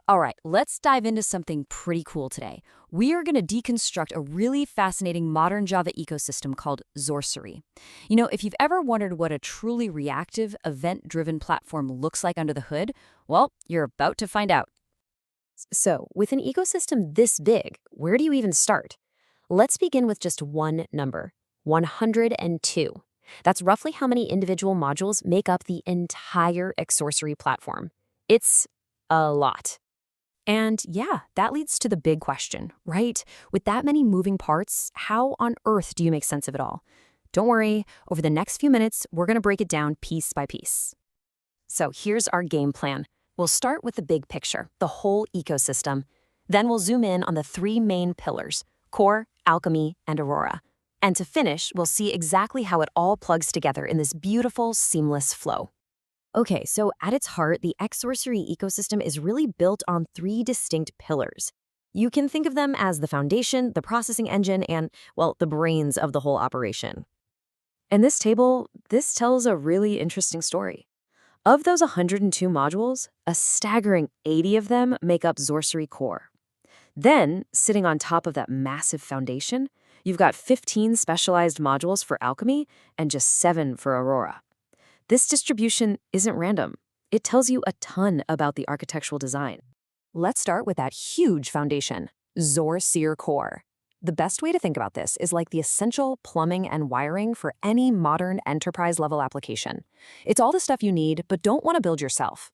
All right, let's dive into something pretty cool today. We are going to deconstruct a really fascinating modern Java ecosystem called Xorcery. If you've ever wondered what a truly reactive, event-driven platform looks like under the hood, well, you're about to find out. So, with an ecosystem this big, where do you even start? Let's begin with just one number 102. That's roughly how many individual modules make up the entire Xorcery platform. It's a lot. And yeah, that leads to the big question, right? With that many moving parts, how on earth do you make sense of it all? Don't worry, over the next few minutes, we're going to break it down piece by piece. So here's our game plan. We'll start with the big picture, the whole ecosystem. Then we'll zoom in on the three main pillars, Core, Alchemy, and Aurora. And to finish, we'll see exactly how it all plugs together in this beautiful, seamless flow. Okay, so at its heart, the Xorcery ecosystem is really built on three distinct pillars. You can think of them as the foundation, the processing engine, and, well, the brains of the whole operation. In this table, this tells a really interesting story. Of those 102 modules, a staggering 80 of them make up Xorcery Core. Then, sitting on top of that massive foundation, you've got 15 specialized modules for Alchemy and just 7 for Aurora. This distribution isn't random. It tells you a ton about the architectural design. Let's start with that huge foundation, Xorcery Core. The best way to think about this is like the essential plumbing and wiring for any modern enterprise-level application. It's all the stuff you need, but don't want to build yourself.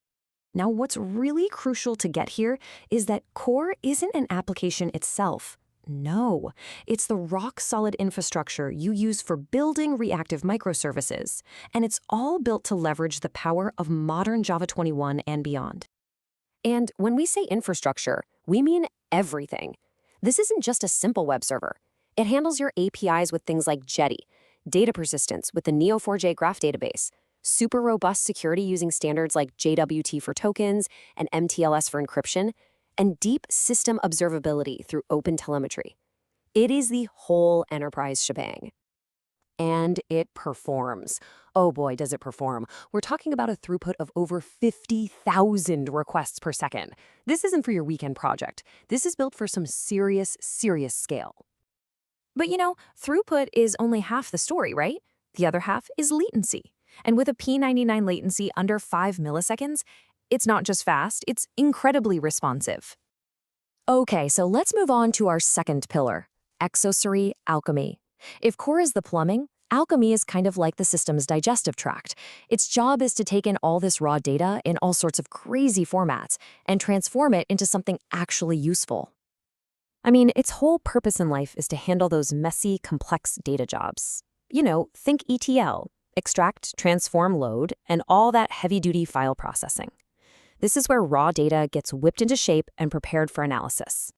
Now, what's really crucial to get here is that Core isn't an application itself. No, it's the rock-solid infrastructure you use for building reactive microservices, and it's all built to leverage the power of modern Java 21 and beyond. And when we say infrastructure, we mean everything. This isn't just a simple web server. It handles your APIs with things like Jetty, data persistence with the Neo4j graph database, super robust security using standards like JWT for tokens and MTLS for encryption, and deep system observability through OpenTelemetry. It is the whole enterprise shebang. And it performs. Oh boy, does it perform. We're talking about a throughput of over 50,000 requests per second. This isn't for your weekend project. This is built for some serious scale. But throughput is only half the story, right? The other half is latency. And with a P99 latency under 5 milliseconds, it's not just fast, it's incredibly responsive. Okay, so let's move on to our second pillar, Xorcery Alchemy. If Core is the plumbing, Alchemy is kind of like the system's digestive tract. Its job is to take in all this raw data in all sorts of crazy formats and transform it into something actually useful. I mean, its whole purpose in life is to handle those messy, complex data jobs. Think ETL, extract, transform, load, and all that heavy-duty file processing. This is where raw data gets whipped into shape and prepared for analysis.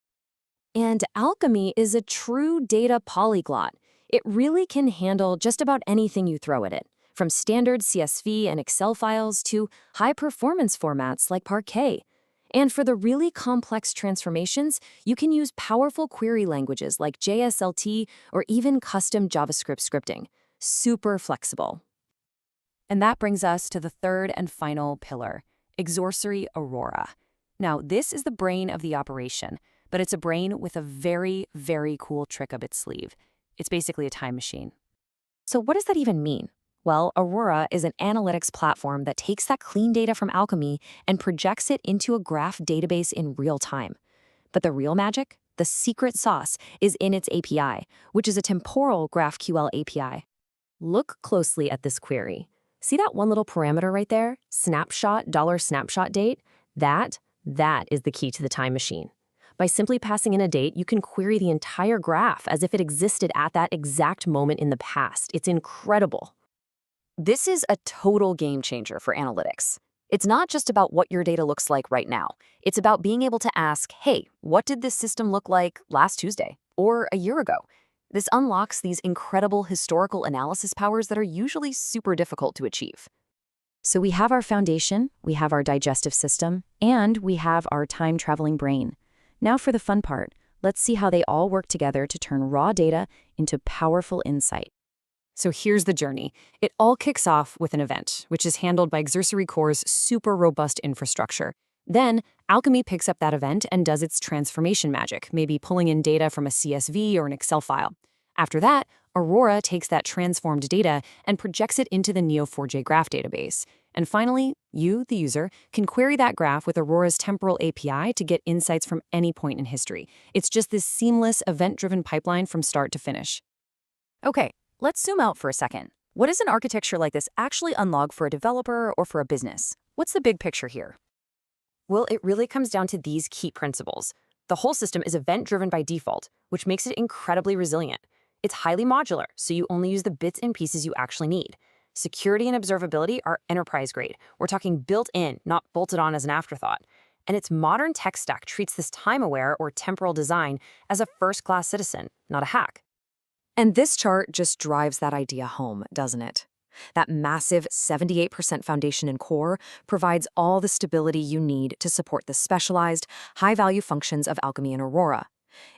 And Alchemy is a true data polyglot. It really can handle just about anything you throw at it, from standard CSV and Excel files to high-performance formats like Parquet. And for the really complex transformations, you can use powerful query languages like JSLT or even custom JavaScript scripting. Super flexible. And that brings us to the third and final pillar, Xorcery Aurora. Now, this is the brain of the operation, but it's a brain with a very cool trick up its sleeve. It's basically a time machine. So what does that even mean? Well, Aurora is an analytics platform that takes that clean data from Alchemy and projects it into a graph database in real time. But the real magic, the secret sauce, is in its API, which is a temporal GraphQL API. Look closely at this query. See that one little parameter right there? Snapshot, $snapshot date? That is the key to the time machine. By simply passing in a date, you can query the entire graph as if it existed at that exact moment in the past. It's incredible. This is a total game changer for analytics. It's not just about what your data looks like right now. It's about being able to ask, hey, what did this system look like last Tuesday or a year ago? This unlocks these incredible historical analysis powers that are usually super difficult to achieve. So we have our foundation, we have our digestive system, and we have our time-traveling brain. Now for the fun part. Let's see how they all work together to turn raw data into powerful insight. So here's the journey. It all kicks off with an event, which is handled by Xorcery Core's super robust infrastructure. Then, Alchemy picks up that event and does its transformation magic, maybe pulling in data from a CSV or an Excel file. After that, Aurora takes that transformed data and projects it into the Neo4j graph database. And finally, you, the user, can query that graph with Aurora's temporal API to get insights from any point in history. It's just this seamless, event-driven pipeline from start to finish. Okay, let's zoom out for a second. What does an architecture like this actually unlock for a developer or for a business? What's the big picture here? Well, it really comes down to these key principles. The whole system is event-driven by default, which makes it incredibly resilient. It's highly modular, so you only use the bits and pieces you actually need. Security and observability are enterprise-grade. We're talking built-in, not bolted on as an afterthought. And its modern tech stack treats this time-aware or temporal design as a first-class citizen, not a hack. And this chart just drives that idea home, doesn't it? That massive 78% foundation and core provides all the stability you need to support the specialized, high-value functions of Alchemy and Aurora.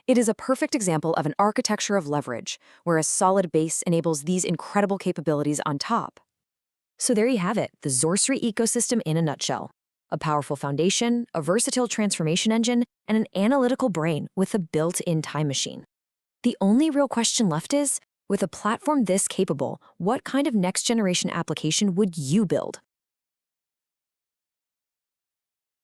It is a perfect example of an architecture of leverage, where a solid base enables these incredible capabilities on top. So there you have it, the Xorcery ecosystem in a nutshell. A powerful foundation, a versatile transformation engine, and an analytical brain with a built-in time machine. The only real question left is, with a platform this capable, what kind of next-generation application would you build?